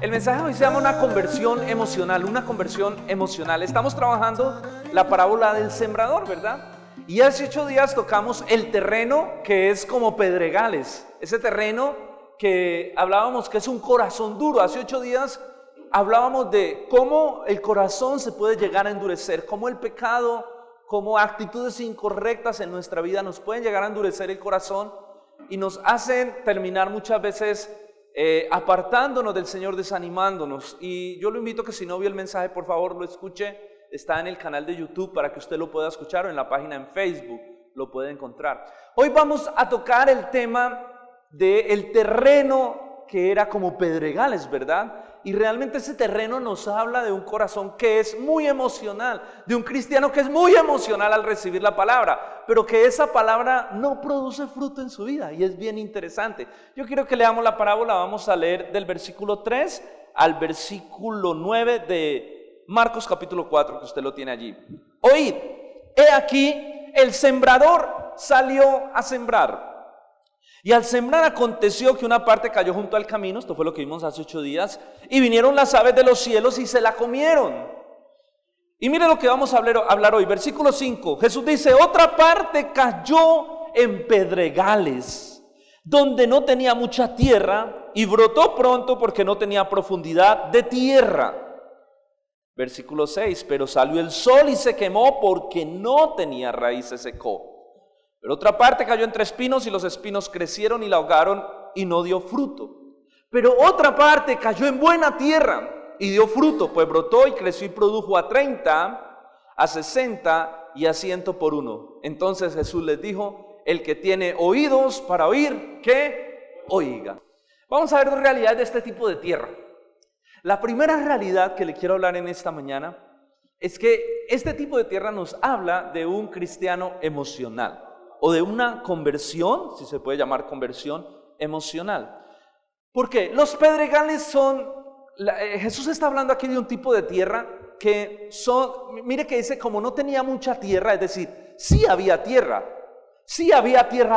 El mensaje de hoy se llama una conversión emocional. Estamos trabajando la parábola del sembrador, ¿verdad? Y hace 8 días tocamos el terreno que es como pedregales. Ese terreno que hablábamos que es un corazón duro. Hace 8 días hablábamos de cómo el corazón se puede llegar a endurecer, cómo el pecado, cómo actitudes incorrectas en nuestra vida nos pueden llegar a endurecer el corazón y nos hacen terminar muchas veces apartándonos del Señor, desanimándonos. Y yo lo invito a que si no vio el mensaje, por favor lo escuche. Está en el canal de YouTube para que usted lo pueda escuchar, o en la página en Facebook lo puede encontrar. Hoy vamos a tocar el tema del terreno que era como pedregales, ¿verdad? Y realmente ese terreno nos habla de un corazón que es muy emocional, de un cristiano que es muy emocional al recibir la palabra, pero que esa palabra no produce fruto en su vida, y es bien interesante. Yo quiero que leamos la parábola. Vamos a leer del versículo 3 al versículo 9 de Marcos capítulo 4, que usted lo tiene allí. Oíd, he aquí, el sembrador salió a sembrar. Y al sembrar aconteció que una parte cayó junto al camino, esto fue lo que vimos hace 8 días, y vinieron las aves de los cielos y se la comieron. Y mire lo que vamos a hablar hoy, versículo 5, Jesús dice, otra parte cayó en pedregales, donde no tenía mucha tierra, y brotó pronto porque no tenía profundidad de tierra. Versículo 6, pero salió el sol y se quemó porque no tenía raíz, se secó. Pero otra parte cayó entre espinos y los espinos crecieron y la ahogaron y no dio fruto. Pero otra parte cayó en buena tierra y dio fruto, pues brotó y creció y produjo a 30, a 60 y a 100 por uno. Entonces Jesús les dijo, el que tiene oídos para oír, que oiga. Vamos a ver 2 realidades de este tipo de tierra. La primera realidad que le quiero hablar en esta mañana es que este tipo de tierra nos habla de un cristiano emocional, o de una conversión, si se puede llamar conversión emocional. ¿Por qué? Los pedregales son, Jesús está hablando aquí de un tipo de tierra que son, mire que dice, como no tenía mucha tierra, es decir, sí había tierra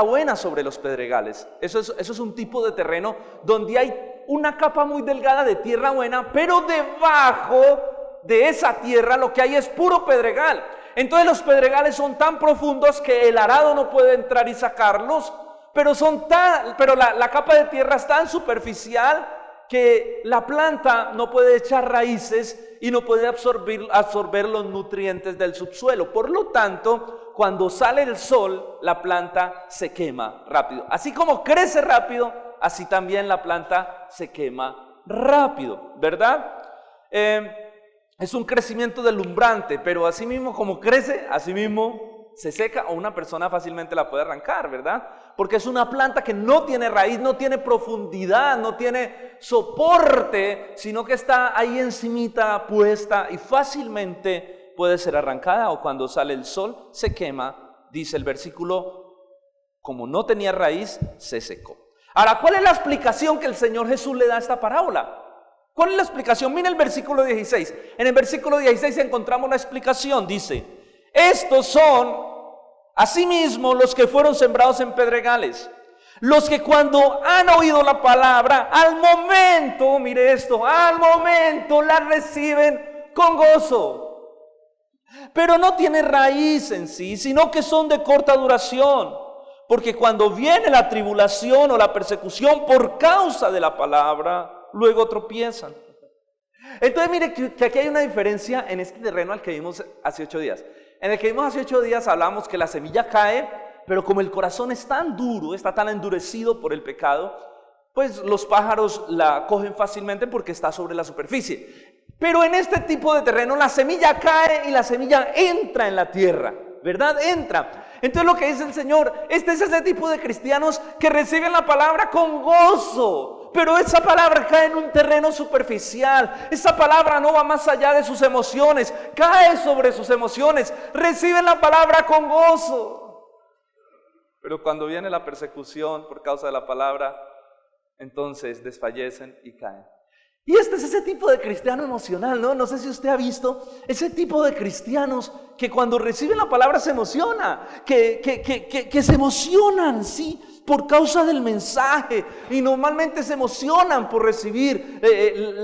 buena sobre los pedregales. Eso es un tipo de terreno donde hay una capa muy delgada de tierra buena, pero debajo de esa tierra lo que hay es puro pedregal. Entonces los pedregales son tan profundos que el arado no puede entrar y sacarlos, pero la capa de tierra es tan superficial que la planta no puede echar raíces y no puede absorber los nutrientes del subsuelo. Por lo tanto, cuando sale el sol, la planta se quema rápido. Así como crece rápido, así también la planta se quema rápido, ¿verdad? Es un crecimiento deslumbrante, pero así mismo como crece, así mismo se seca, o una persona fácilmente la puede arrancar, ¿verdad? Porque es una planta que no tiene raíz, no tiene profundidad, no tiene soporte, sino que está ahí encimita puesta y fácilmente puede ser arrancada, o cuando sale el sol se quema, dice el versículo, como no tenía raíz, se secó. Ahora, ¿cuál es la explicación que el Señor Jesús le da a esta parábola? ¿Cuál es la explicación? Mira el versículo 16. En el versículo 16 encontramos la explicación. Dice, estos son asimismo los que fueron sembrados en pedregales, los que cuando han oído la palabra, al momento, mire esto, al momento la reciben con gozo. Pero no tiene raíz en sí, sino que son de corta duración. Porque cuando viene la tribulación o la persecución por causa de la palabra, luego tropiezan. Entonces mire que aquí hay una diferencia en este terreno al que vimos hace 8 días. En el que vimos hace 8 días hablamos que la semilla cae, pero como el corazón es tan duro, está tan endurecido por el pecado, pues los pájaros la cogen fácilmente porque está sobre la superficie. Pero en este tipo de terreno la semilla cae y la semilla entra en la tierra, ¿verdad? Entra. Entonces lo que dice el Señor, este es ese tipo de cristianos que reciben la palabra con gozo, pero esa palabra cae en un terreno superficial. Esa palabra no va más allá de sus emociones, cae sobre sus emociones, reciben la palabra con gozo. Pero cuando viene la persecución por causa de la palabra, entonces desfallecen y caen. Y este es ese tipo de cristiano emocional, ¿no? No sé si usted ha visto ese tipo de cristianos que cuando reciben la palabra se emociona, que se emocionan, ¿sí? por causa del mensaje y normalmente se emocionan por recibir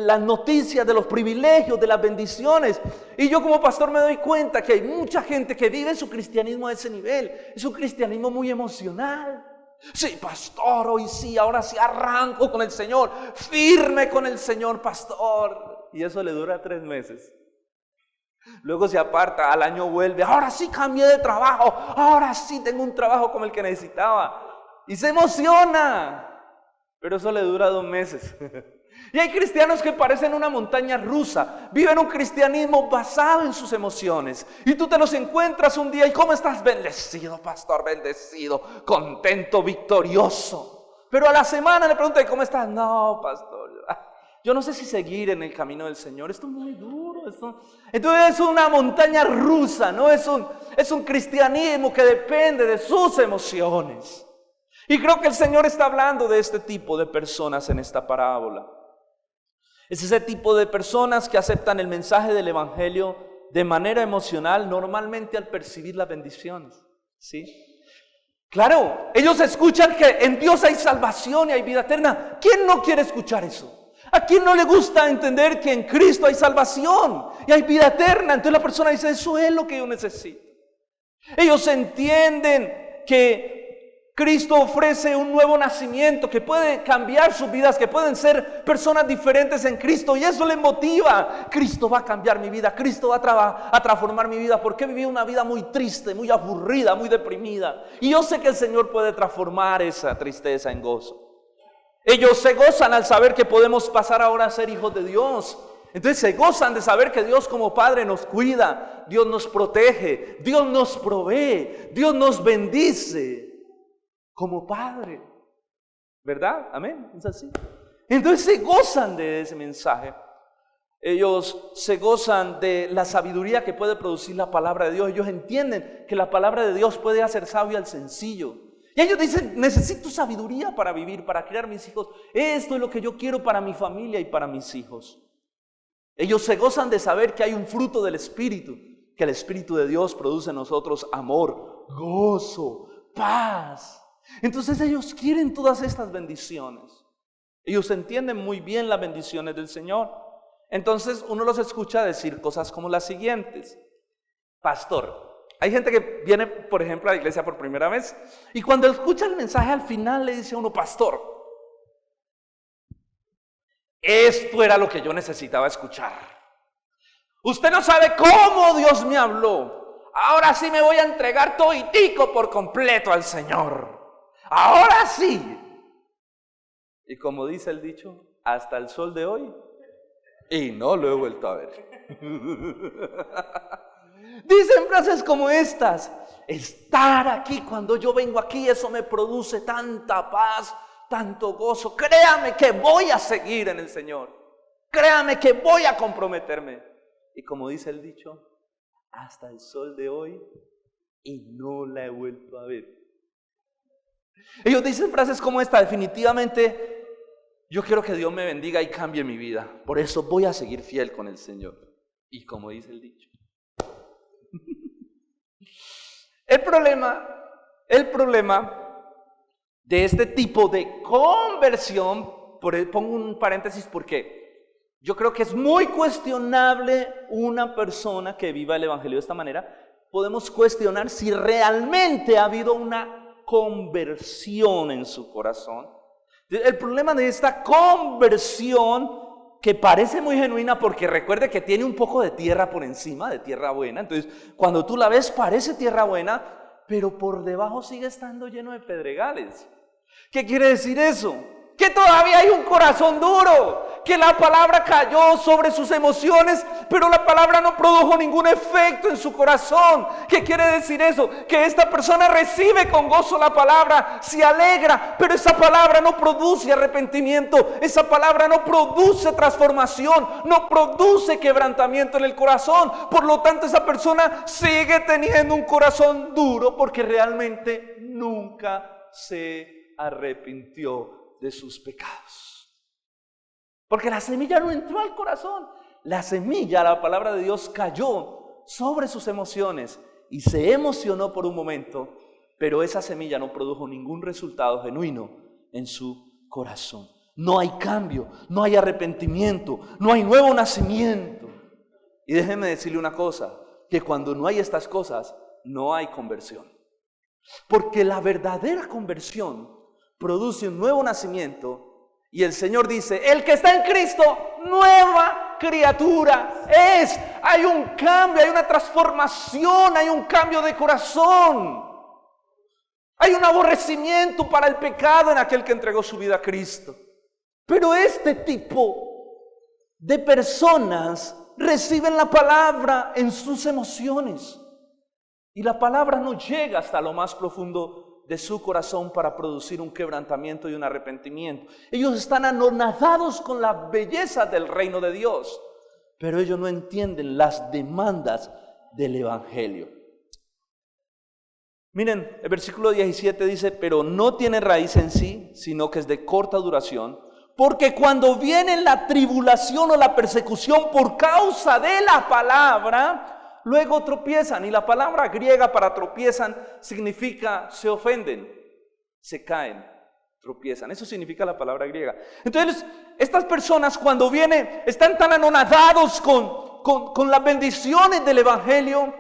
las noticias de los privilegios, de las bendiciones. Y yo como pastor me doy cuenta que hay mucha gente que vive su cristianismo a ese nivel. Es un cristianismo muy emocional. Sí, pastor, hoy sí, ahora sí arranco con el Señor, firme con el Señor, pastor. Y eso le dura 3 meses. Luego se aparta, al año vuelve, ahora sí cambié de trabajo, ahora sí tengo un trabajo como el que necesitaba. Y se emociona, pero eso le dura 2 meses. Y hay cristianos que parecen una montaña rusa, viven un cristianismo basado en sus emociones. Y tú te los encuentras un día y ¿cómo estás? Bendecido, pastor, bendecido, contento, victorioso. Pero a la semana le pregunto, ¿cómo estás? No, pastor, yo no sé si seguir en el camino del Señor, esto es muy duro. Entonces es una montaña rusa, ¿no? Es un cristianismo que depende de sus emociones. Y creo que el Señor está hablando de este tipo de personas en esta parábola. Es ese tipo de personas que aceptan el mensaje del Evangelio de manera emocional, normalmente al percibir las bendiciones, ¿sí? Claro, ellos escuchan que en Dios hay salvación y hay vida eterna. ¿Quién no quiere escuchar eso? ¿A quién no le gusta entender que en Cristo hay salvación y hay vida eterna? Entonces la persona dice, eso es lo que yo necesito. Ellos entienden que Cristo ofrece un nuevo nacimiento que puede cambiar sus vidas, que pueden ser personas diferentes en Cristo, y eso les motiva. Cristo va a cambiar mi vida, Cristo va a transformar mi vida, porque viví una vida muy triste, muy aburrida, muy deprimida, y yo sé que el Señor puede transformar esa tristeza en gozo. Ellos se gozan al saber que podemos pasar ahora a ser hijos de Dios. Entonces se gozan de saber que Dios como Padre nos cuida, Dios nos protege, Dios nos provee, Dios nos bendice como Padre, ¿verdad? Amén, es así. Entonces se gozan de ese mensaje. Ellos se gozan de la sabiduría que puede producir la palabra de Dios. Ellos entienden que la palabra de Dios puede hacer sabio al sencillo. Y ellos dicen, necesito sabiduría para vivir, para criar mis hijos. Esto es lo que yo quiero para mi familia y para mis hijos. Ellos se gozan de saber que hay un fruto del Espíritu, que el Espíritu de Dios produce en nosotros amor, gozo, paz. Entonces ellos quieren todas estas bendiciones. Ellos entienden muy bien las bendiciones del Señor. Entonces uno los escucha decir cosas como las siguientes. Pastor, hay gente que viene, por ejemplo, a la iglesia por primera vez y cuando escucha el mensaje al final le dice a uno, pastor, esto era lo que yo necesitaba escuchar. Usted no sabe cómo Dios me habló. Ahora sí me voy a entregar toditico por completo al Señor. Ahora sí. Y como dice el dicho, hasta el sol de hoy, y no lo he vuelto a ver. Dicen frases como estas: estar aquí, cuando yo vengo aquí, eso me produce tanta paz, tanto gozo. Créame que voy a seguir en el Señor. Créame que voy a comprometerme. Y como dice el dicho, hasta el sol de hoy, y no la he vuelto a ver. Ellos dicen frases como esta: definitivamente yo quiero que Dios me bendiga y cambie mi vida, por eso voy a seguir fiel con el Señor. Y como dice el dicho, el problema de este tipo de conversión, pongo un paréntesis porque yo creo que es muy cuestionable una persona que viva el Evangelio de esta manera. Podemos cuestionar si realmente ha habido una conversión en su corazón. El problema de esta conversión, que parece muy genuina porque recuerde que tiene un poco de tierra por encima, de tierra buena. Entonces cuando tú la ves parece tierra buena, pero por debajo sigue estando lleno de pedregales. ¿Qué quiere decir eso? Que todavía hay un corazón duro, que la palabra cayó sobre sus emociones, pero la palabra no produjo ningún efecto en su corazón. ¿Qué quiere decir eso? Que esta persona recibe con gozo la palabra, se alegra, pero esa palabra no produce arrepentimiento, esa palabra no produce transformación, no produce quebrantamiento en el corazón. Por lo tanto, esa persona sigue teniendo un corazón duro porque realmente nunca se arrepintió de sus pecados. Porque la semilla no entró al corazón. La semilla, la palabra de Dios, cayó sobre sus emociones y se emocionó por un momento, pero esa semilla no produjo ningún resultado genuino en su corazón. No hay cambio, no hay arrepentimiento, no hay nuevo nacimiento. Y déjenme decirle una cosa, que cuando no hay estas cosas, no hay conversión. Porque la verdadera conversión produce un nuevo nacimiento. Y el Señor dice, el que está en Cristo, nueva criatura es. Hay un cambio, hay una transformación, hay un cambio de corazón. Hay un aborrecimiento para el pecado en aquel que entregó su vida a Cristo. Pero este tipo de personas reciben la palabra en sus emociones. Y la palabra no llega hasta lo más profundo de su corazón para producir un quebrantamiento y un arrepentimiento. Ellos están anonadados con la belleza del reino de Dios, pero ellos no entienden las demandas del evangelio. Miren, el versículo 17 dice, pero no tiene raíz en sí, sino que es de corta duración, porque cuando viene la tribulación o la persecución por causa de la palabra, luego tropiezan. Y la palabra griega para tropiezan significa se ofenden, se caen, tropiezan. Eso significa la palabra griega. Entonces, estas personas cuando vienen, están tan anonadados con las bendiciones del evangelio,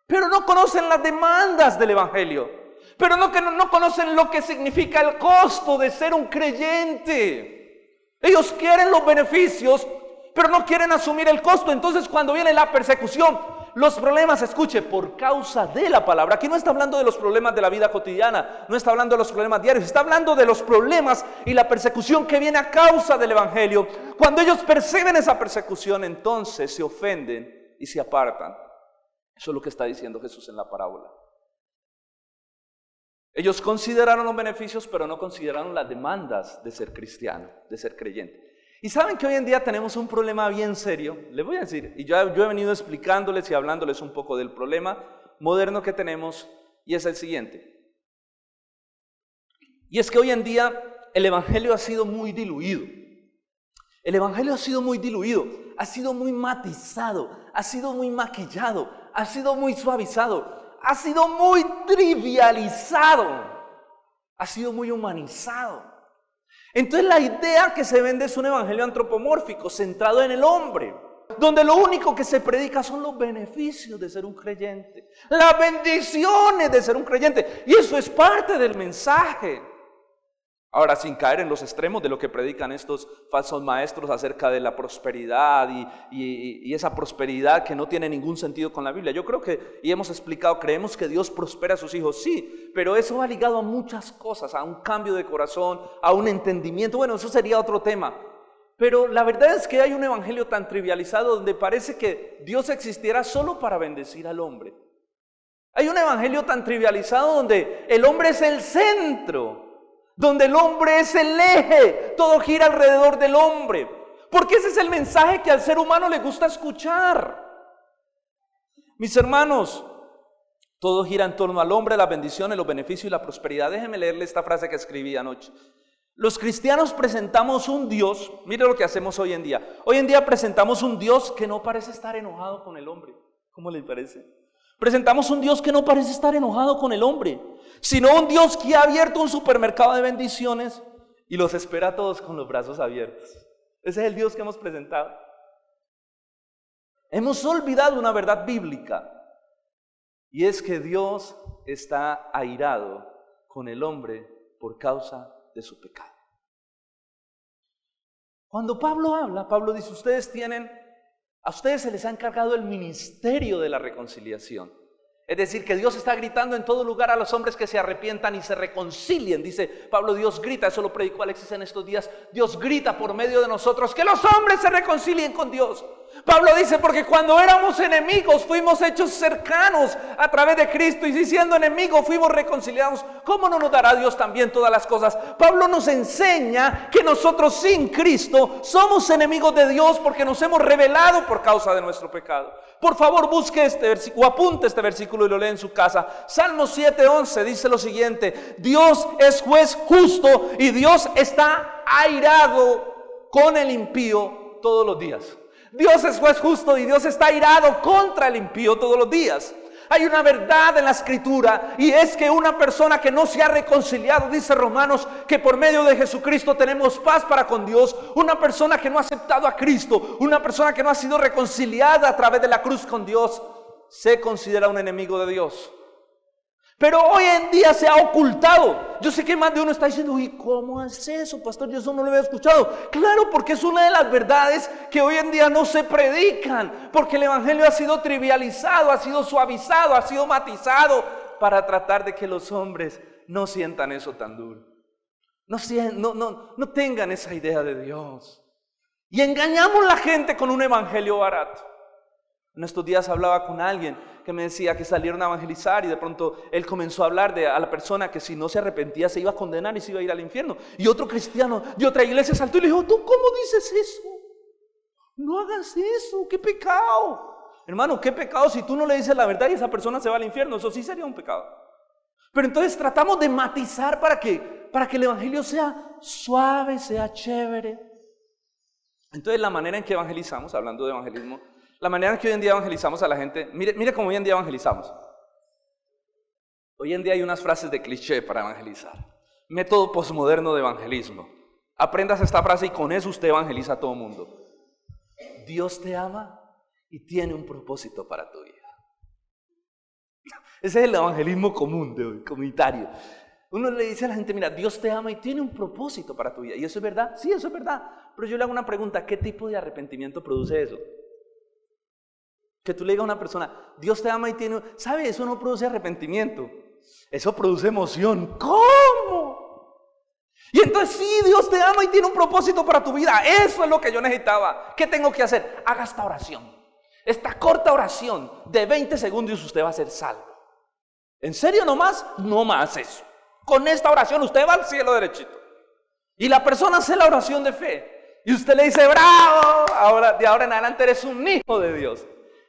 pero no conocen las demandas del evangelio. Pero no conocen lo que significa el costo de ser un creyente. Ellos quieren los beneficios, pero no quieren asumir el costo. Entonces cuando viene la persecución, los problemas, escuche, por causa de la palabra. Aquí no está hablando de los problemas de la vida cotidiana, no está hablando de los problemas diarios, está hablando de los problemas y la persecución que viene a causa del evangelio. Cuando ellos perciben esa persecución, entonces se ofenden y se apartan. Eso es lo que está diciendo Jesús en la parábola. Ellos consideraron los beneficios, pero no consideraron las demandas de ser cristiano, de ser creyente. Y saben que hoy en día tenemos un problema bien serio. Les voy a decir, y yo he venido explicándoles y hablándoles un poco del problema moderno que tenemos, y es el siguiente. Y es que hoy en día el evangelio ha sido muy diluido. El evangelio ha sido muy diluido, ha sido muy matizado, ha sido muy maquillado, ha sido muy suavizado, ha sido muy trivializado, ha sido muy humanizado. Entonces la idea que se vende es un evangelio antropomórfico, centrado en el hombre, donde lo único que se predica son los beneficios de ser un creyente, las bendiciones de ser un creyente, y eso es parte del mensaje. Ahora, sin caer en los extremos de lo que predican estos falsos maestros acerca de la prosperidad y esa prosperidad que no tiene ningún sentido con la Biblia. Yo creo que, y hemos explicado, creemos que Dios prospera a sus hijos, sí, pero eso va ligado a muchas cosas, a un cambio de corazón, a un entendimiento. Bueno, eso sería otro tema. Pero la verdad es que hay un evangelio tan trivializado donde parece que Dios existiera solo para bendecir al hombre. Hay un evangelio tan trivializado donde el hombre es el centro, donde el hombre es el eje, todo gira alrededor del hombre, porque ese es el mensaje que al ser humano le gusta escuchar. Mis hermanos, todo gira en torno al hombre, las bendiciones, los beneficios y la prosperidad. Déjenme leerle esta frase que escribí anoche. Los cristianos presentamos un Dios, mire lo que hacemos hoy en día. Hoy en día presentamos un Dios que no parece estar enojado con el hombre. ¿Cómo les parece? Presentamos un Dios que no parece estar enojado con el hombre, sino un Dios que ha abierto un supermercado de bendiciones y los espera a todos con los brazos abiertos. Ese es el Dios que hemos presentado. Hemos olvidado una verdad bíblica, y es que Dios está airado con el hombre por causa de su pecado. Cuando Pablo habla, Pablo dice, a ustedes se les ha encargado el ministerio de la reconciliación. Es decir, que Dios está gritando en todo lugar a los hombres que se arrepientan y se reconcilien. Dice Pablo, Dios grita, eso lo predicó Alexis en estos días. Dios grita por medio de nosotros que los hombres se reconcilien con Dios. Pablo dice, porque cuando éramos enemigos fuimos hechos cercanos a través de Cristo, y si siendo enemigos fuimos reconciliados, ¿cómo no nos dará Dios también todas las cosas? Pablo nos enseña que nosotros sin Cristo somos enemigos de Dios porque nos hemos rebelado por causa de nuestro pecado. Por favor, busque este versículo, apunte este versículo y lo lee en su casa. Salmo 7:11 dice lo siguiente: Dios es juez justo y Dios está airado con el impío todos los días. Dios es juez justo y Dios está airado contra el impío todos los días. Hay una verdad en la Escritura, y es que una persona que no se ha reconciliado, dice Romanos, que por medio de Jesucristo tenemos paz para con Dios. Una persona que no ha aceptado a Cristo, una persona que no ha sido reconciliada a través de la cruz con Dios, se considera un enemigo de Dios. Pero hoy en día se ha ocultado. Yo sé que más de uno está diciendo: ¿y cómo es eso, pastor? Yo eso no lo había escuchado. Claro, porque es una de las verdades que hoy en día no se predican, porque el evangelio ha sido trivializado, ha sido suavizado, ha sido matizado para tratar de que los hombres no sientan eso tan duro. No tengan esa idea de Dios. Y engañamos a la gente con un evangelio barato. En estos días hablaba con alguien que me decía que salieron a evangelizar, y de pronto él comenzó a hablar a la persona que si no se arrepentía se iba a condenar y se iba a ir al infierno. Y otro cristiano de otra iglesia saltó y le dijo: ¿tú cómo dices eso? No hagas eso, qué pecado. Hermano, qué pecado si tú no le dices la verdad y esa persona se va al infierno. Eso sí sería un pecado. Pero entonces tratamos de matizar para que el evangelio sea suave, sea chévere. Entonces la manera en que evangelizamos, hablando de evangelismo, la manera en que hoy en día evangelizamos a la gente, mire cómo hoy en día evangelizamos. Hoy en día hay unas frases de cliché para evangelizar. Método posmoderno de evangelismo. Aprendas esta frase y con eso usted evangeliza a todo el mundo. Dios te ama y tiene un propósito para tu vida. Ese es el evangelismo común de hoy, comunitario. Uno le dice a la gente: mira, Dios te ama y tiene un propósito para tu vida. ¿Y eso es verdad? Sí, eso es verdad. Pero yo le hago una pregunta: ¿qué tipo de arrepentimiento produce eso? Que tú le digas a una persona: Dios te ama y tiene... ¿Sabe? Eso no produce arrepentimiento. Eso produce emoción. ¿Cómo? Y entonces sí, Dios te ama y tiene un propósito para tu vida. Eso es lo que yo necesitaba. ¿Qué tengo que hacer? Haga esta oración. Esta corta oración de 20 segundos y usted va a ser salvo. ¿En serio nomás? No más eso. Con esta oración usted va al cielo derechito. Y la persona hace la oración de fe. Y usted le dice: ¡bravo! De ahora en adelante eres un hijo de Dios.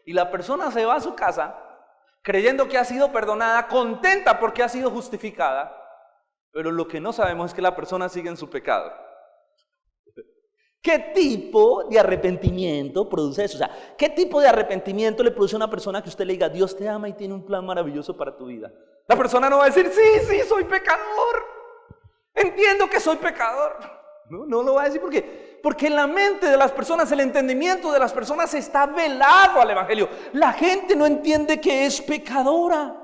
Y la persona se va a su casa creyendo que ha sido perdonada, contenta porque ha sido justificada. Pero lo que no sabemos es que la persona sigue en su pecado. ¿Qué tipo de arrepentimiento produce eso? O sea, ¿qué tipo de arrepentimiento le produce a una persona que usted le diga: Dios te ama y tiene un plan maravilloso para tu vida? La persona no va a decir: sí, soy pecador. Entiendo que soy pecador. No lo va a decir porque en la mente de las personas, el entendimiento de las personas está velado al evangelio. La gente no entiende que es pecadora.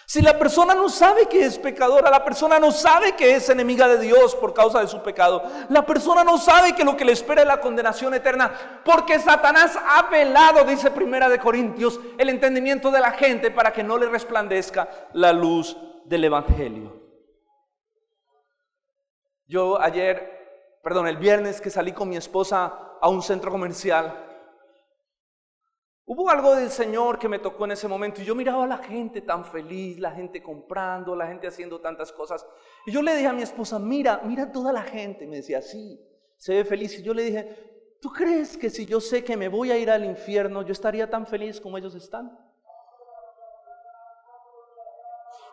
Si la persona no sabe que es pecadora, la persona no sabe que es enemiga de Dios por causa de su pecado, la persona no sabe que lo que le espera es la condenación eterna, porque Satanás ha velado, dice 1 Corintios, el entendimiento de la gente para que no le resplandezca la luz del evangelio. Yo el viernes que salí con mi esposa a un centro comercial, hubo algo del Señor que me tocó en ese momento y yo miraba a la gente tan feliz, la gente comprando, la gente haciendo tantas cosas. Y yo le dije a mi esposa: mira toda la gente. Y me decía: sí, se ve feliz. Y yo le dije: ¿tú crees que si yo sé que me voy a ir al infierno, yo estaría tan feliz como ellos están?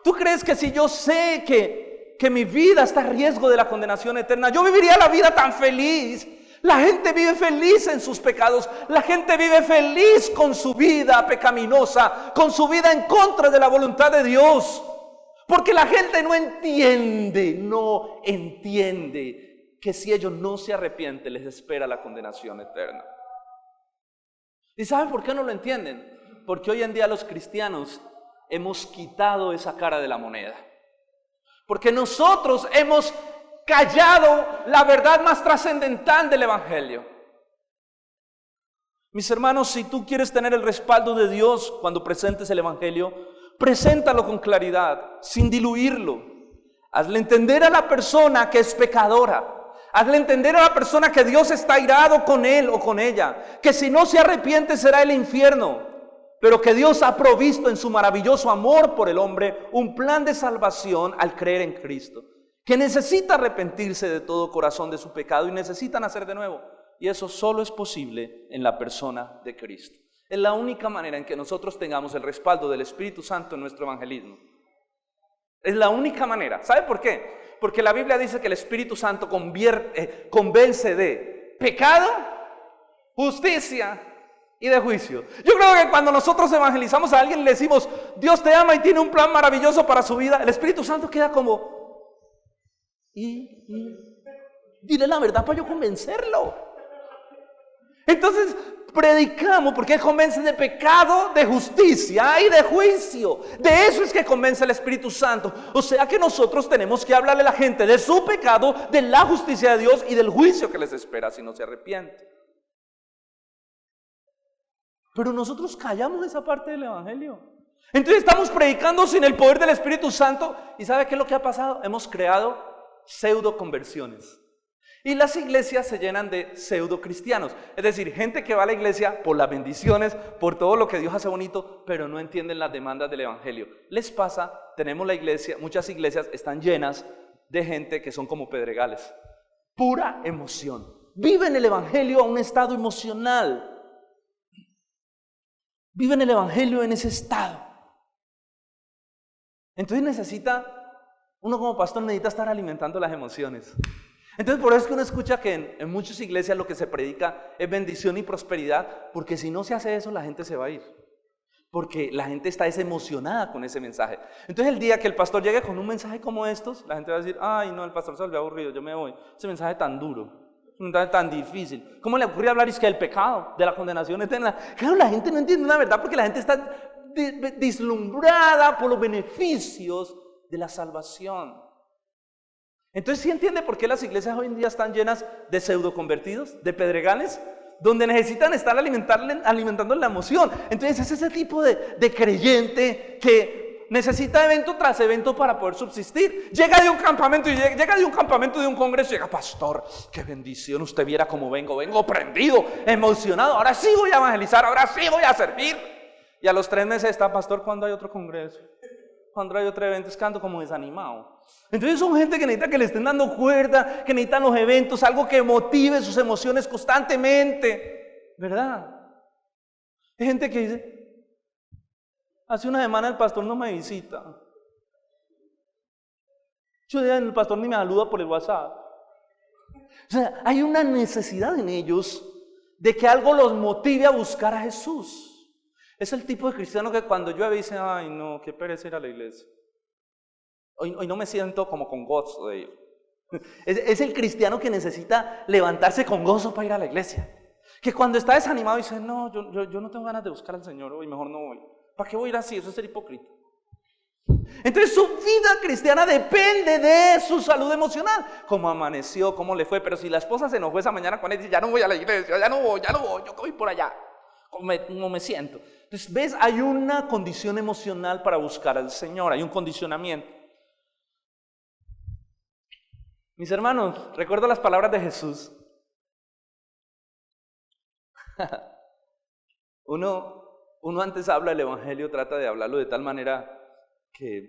¿Tú crees que si yo sé que mi vida está a riesgo de la condenación eterna, yo viviría la vida tan feliz? La gente vive feliz en sus pecados. La gente vive feliz con su vida pecaminosa, con su vida en contra de la voluntad de Dios. Porque la gente no entiende que si ellos no se arrepienten, les espera la condenación eterna. ¿Y saben por qué no lo entienden? Porque hoy en día los cristianos hemos quitado esa cara de la moneda. Porque nosotros hemos callado la verdad más trascendental del evangelio. Mis hermanos, si tú quieres tener el respaldo de Dios cuando presentes el evangelio, preséntalo con claridad, sin diluirlo. Hazle entender a la persona que es pecadora. Hazle entender a la persona que Dios está airado con él o con ella, que si no se arrepiente será el infierno, pero que Dios ha provisto en su maravilloso amor por el hombre un plan de salvación al creer en Cristo, que necesita arrepentirse de todo corazón de su pecado y necesita nacer de nuevo. Y eso solo es posible en la persona de Cristo. Es la única manera en que nosotros tengamos el respaldo del Espíritu Santo en nuestro evangelismo. Es la única manera. ¿Sabe por qué? Porque la Biblia dice que el Espíritu Santo convence de pecado, justicia y de juicio. Yo creo que cuando nosotros evangelizamos a alguien y le decimos, Dios te ama y tiene un plan maravilloso para su vida, el Espíritu Santo queda como, dile la verdad para yo convencerlo. Entonces predicamos porque Él convence de pecado, de justicia y de juicio. De eso es que convence el Espíritu Santo. O sea que nosotros tenemos que hablarle a la gente de su pecado, de la justicia de Dios y del juicio que les espera si no se arrepiente. Pero nosotros callamos esa parte del Evangelio. Entonces estamos predicando sin el poder del Espíritu Santo. ¿Y sabe qué es lo que ha pasado? Hemos creado pseudo conversiones. Y las iglesias se llenan de pseudo cristianos. Es decir, gente que va a la iglesia por las bendiciones, por todo lo que Dios hace bonito, pero no entienden las demandas del Evangelio. Les pasa, tenemos la iglesia, muchas iglesias están llenas de gente que son como pedregales. Pura emoción. Viven el Evangelio a un estado emocional. Viven el Evangelio en ese estado. Entonces uno como pastor necesita estar alimentando las emociones. Entonces por eso es que uno escucha que en muchas iglesias lo que se predica es bendición y prosperidad, porque si no se hace eso la gente se va a ir. Porque la gente está desemocionada con ese mensaje. Entonces el día que el pastor llegue con un mensaje como estos, la gente va a decir, ay no, el pastor se volvió aburrido, yo me voy. Ese mensaje tan duro. Tan difícil. ¿Cómo le ocurre hablar del pecado, de la condenación eterna? Claro, la gente no entiende una verdad porque la gente está deslumbrada por los beneficios de la salvación. Entonces, ¿sí entiende por qué las iglesias hoy en día están llenas de pseudo convertidos, de pedregales? Donde necesitan estar alimentando la emoción. Entonces es ese tipo de creyente que necesita evento tras evento para poder subsistir. Llega de un campamento de un congreso y llega, pastor, qué bendición, usted viera cómo vengo prendido, emocionado, ahora sí voy a evangelizar, ahora sí voy a servir. Y a los 3 meses está, pastor, ¿cuándo hay otro congreso? ¿Cuándo hay otro evento? Es que ando como desanimado. Entonces son gente que necesita que le estén dando cuerda, que necesitan los eventos, algo que motive sus emociones constantemente, ¿verdad? Hay gente que dice, hace una semana el pastor no me visita. 8 días el pastor ni me saluda por el WhatsApp. O sea, hay una necesidad en ellos de que algo los motive a buscar a Jesús. Es el tipo de cristiano que cuando llueve dice, ay no, qué pereza ir a la iglesia. Hoy no me siento como con gozo de ir. Es el cristiano que necesita levantarse con gozo para ir a la iglesia. Que cuando está desanimado dice, no, yo no tengo ganas de buscar al Señor hoy, mejor no voy. ¿Para qué voy a ir así? Eso es ser hipócrita. Entonces su vida cristiana depende de su salud emocional. Cómo amaneció, cómo le fue. Pero si la esposa se enojó esa mañana con él y dice, ya no voy a la iglesia, ya no voy, yo voy por allá. ¿Cómo me siento? Entonces, ¿ves? Hay una condición emocional para buscar al Señor, hay un condicionamiento. Mis hermanos, recuerdo las palabras de Jesús. Uno antes habla del Evangelio, trata de hablarlo de tal manera que,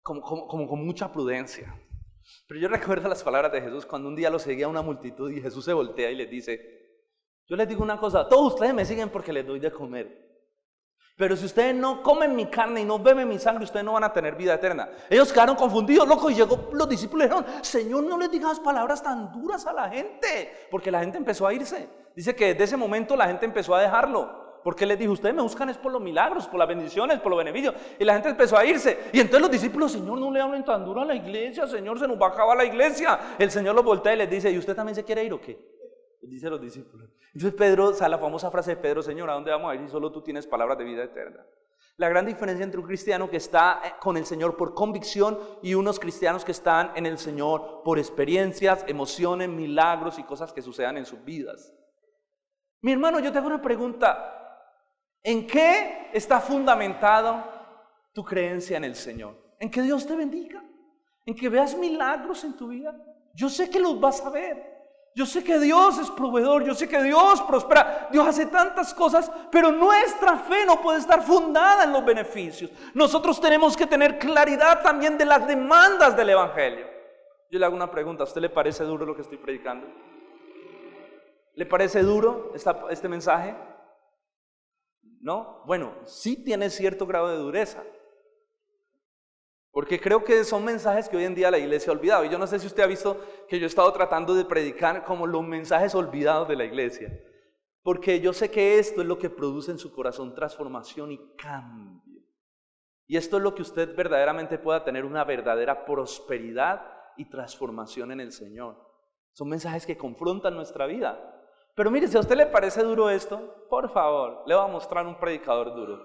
como con mucha prudencia. Pero yo recuerdo las palabras de Jesús cuando un día lo seguía una multitud y Jesús se voltea y les dice, yo les digo una cosa, todos ustedes me siguen porque les doy de comer. Pero si ustedes no comen mi carne y no beben mi sangre, ustedes no van a tener vida eterna. Ellos quedaron confundidos, locos, y llegó los discípulos y dijeron, Señor, no les digas palabras tan duras a la gente, porque la gente empezó a irse. Dice que desde ese momento la gente empezó a dejarlo, porque les dijo, ustedes me buscan es por los milagros, por las bendiciones, por los beneficios, y la gente empezó a irse. Y entonces los discípulos, Señor, no le hablen tan duro a la iglesia, Señor, se nos va a acabar la iglesia. El Señor los voltea y les dice, ¿y usted también se quiere ir o qué? Dice los discípulos. Entonces Pedro, o sea, la famosa frase de Pedro, Señor, ¿a dónde vamos a ir si solo tú tienes palabras de vida eterna? La gran diferencia entre un cristiano que está con el Señor por convicción y unos cristianos que están en el Señor por experiencias, emociones, milagros y cosas que sucedan en sus vidas. Mi hermano, yo te hago una pregunta. ¿En qué está fundamentado tu creencia en el Señor? ¿En que Dios te bendiga? ¿En que veas milagros en tu vida? Yo sé que los vas a ver. Yo sé que Dios es proveedor, yo sé que Dios prospera, Dios hace tantas cosas, pero nuestra fe no puede estar fundada en los beneficios. Nosotros tenemos que tener claridad también de las demandas del Evangelio. Yo le hago una pregunta, ¿a usted le parece duro lo que estoy predicando? ¿Le parece duro este mensaje? ¿No? Bueno, sí tiene cierto grado de dureza. Porque creo que son mensajes que hoy en día la iglesia ha olvidado. Y yo no sé si usted ha visto que yo he estado tratando de predicar como los mensajes olvidados de la iglesia. Porque yo sé que esto es lo que produce en su corazón transformación y cambio. Y esto es lo que usted verdaderamente pueda tener una verdadera prosperidad y transformación en el Señor. Son mensajes que confrontan nuestra vida. Pero mire, si a usted le parece duro esto, por favor, le voy a mostrar un predicador duro.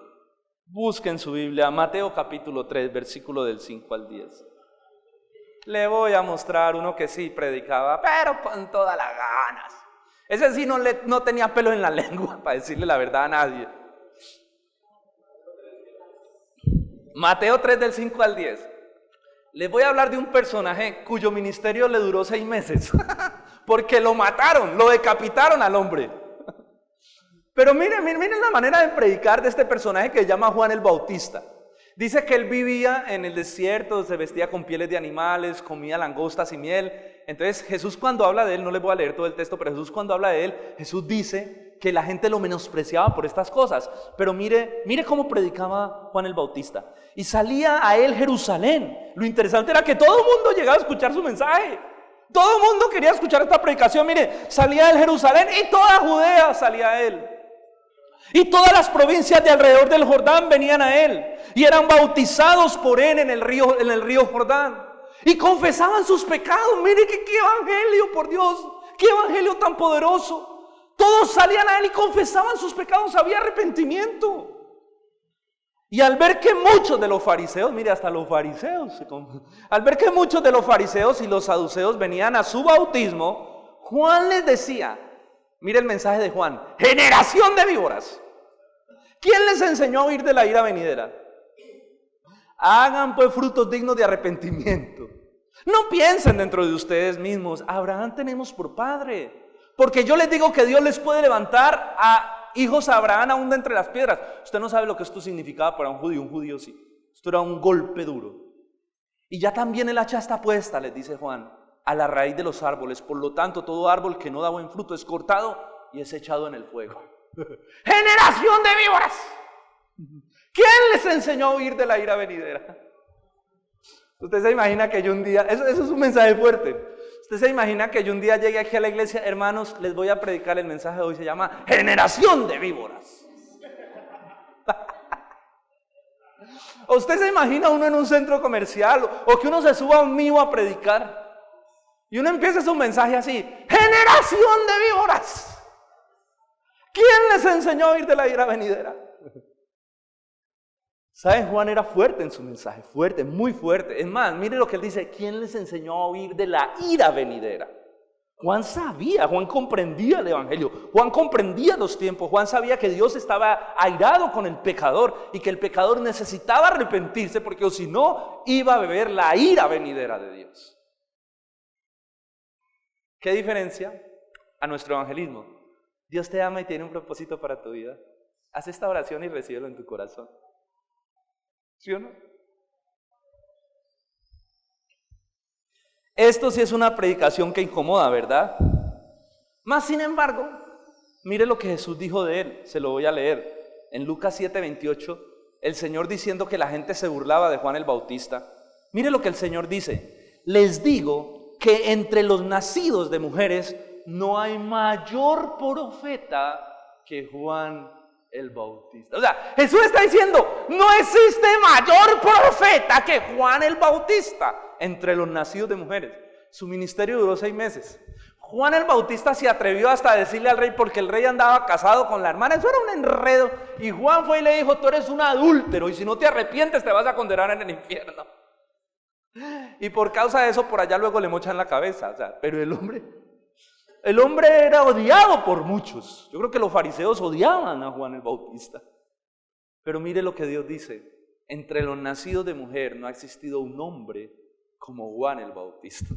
Busque en su Biblia Mateo capítulo 3, versículo del 5 al 10. Le voy a mostrar uno que sí predicaba, pero con todas las ganas. Ese sí no tenía pelo en la lengua para decirle la verdad a nadie. Mateo 3 del 5 al 10. Les voy a hablar de un personaje cuyo ministerio le duró 6 meses. Porque lo mataron, lo decapitaron al hombre. Pero miren la manera de predicar de este personaje que se llama Juan el Bautista. Dice que él vivía en el desierto, se vestía con pieles de animales, comía langostas y miel. Entonces Jesús cuando habla de él, no les voy a leer todo el texto, pero Jesús cuando habla de él, Jesús dice que la gente lo menospreciaba por estas cosas. Pero mire cómo predicaba Juan el Bautista. Y salía a él Jerusalén. Lo interesante era que todo el mundo llegaba a escuchar su mensaje. Todo el mundo quería escuchar esta predicación. Mire, salía de Jerusalén y toda Judea salía a él. Y todas las provincias de alrededor del Jordán venían a él. Y eran bautizados por él en el río Jordán. Y confesaban sus pecados. Mire qué evangelio, por Dios. Qué evangelio tan poderoso. Todos salían a él y confesaban sus pecados. Había arrepentimiento. Y al ver que muchos de los fariseos, mire, hasta los fariseos, al ver que muchos de los fariseos y los saduceos venían a su bautismo, Juan les decía, mire el mensaje de Juan, generación de víboras. ¿Quién les enseñó a huir de la ira venidera? Hagan pues frutos dignos de arrepentimiento. No piensen dentro de ustedes mismos, Abraham tenemos por padre. Porque yo les digo que Dios les puede levantar a hijos a Abraham aún de entre las piedras. Usted no sabe lo que esto significaba para un judío sí. Esto era un golpe duro. Y ya también el hacha está puesta, les dice Juan, a la raíz de los árboles. Por lo tanto, todo árbol que no da buen fruto es cortado y es echado en el fuego. ¡Generación de víboras! ¿Quién les enseñó a huir de la ira venidera? Usted se imagina que yo un día, eso es un mensaje fuerte. Usted se imagina que yo un día llegue aquí a la iglesia, hermanos, les voy a predicar el mensaje de hoy, se llama generación de víboras. ¿O usted se imagina uno en un centro comercial o que uno se suba a un mío a predicar y uno empieza su mensaje así, generación de víboras? ¿Quién les enseñó a huir de la ira venidera? ¿Saben? Juan era fuerte en su mensaje, fuerte, muy fuerte. Es más, mire lo que él dice, ¿quién les enseñó a huir de la ira venidera? Juan sabía, Juan comprendía el evangelio, Juan comprendía los tiempos, Juan sabía que Dios estaba airado con el pecador y que el pecador necesitaba arrepentirse porque o si no, iba a beber la ira venidera de Dios. ¿Qué diferencia a nuestro evangelismo? Dios te ama y tiene un propósito para tu vida. Haz esta oración y recíbelo en tu corazón. ¿Sí o no? Esto sí es una predicación que incomoda, ¿verdad? Mas sin embargo, mire lo que Jesús dijo de él, se lo voy a leer. En Lucas 7:28, el Señor diciendo que la gente se burlaba de Juan el Bautista. Mire lo que el Señor dice, les digo que entre los nacidos de mujeres no hay mayor profeta que Juan el Bautista. O sea, Jesús está diciendo, no existe mayor profeta que Juan el Bautista entre los nacidos de mujeres. Su ministerio duró 6 meses. Juan el Bautista se atrevió hasta a decirle al rey, porque el rey andaba casado con la hermana, eso era un enredo, y Juan fue y le dijo, tú eres un adúltero, y si no te arrepientes te vas a condenar en el infierno. Y por causa de eso, por allá luego le mochan la cabeza, o sea, pero el hombre era odiado por muchos. Yo creo que los fariseos odiaban a Juan el Bautista. Pero mire lo que Dios dice, entre los nacidos de mujer no ha existido un hombre como Juan el Bautista.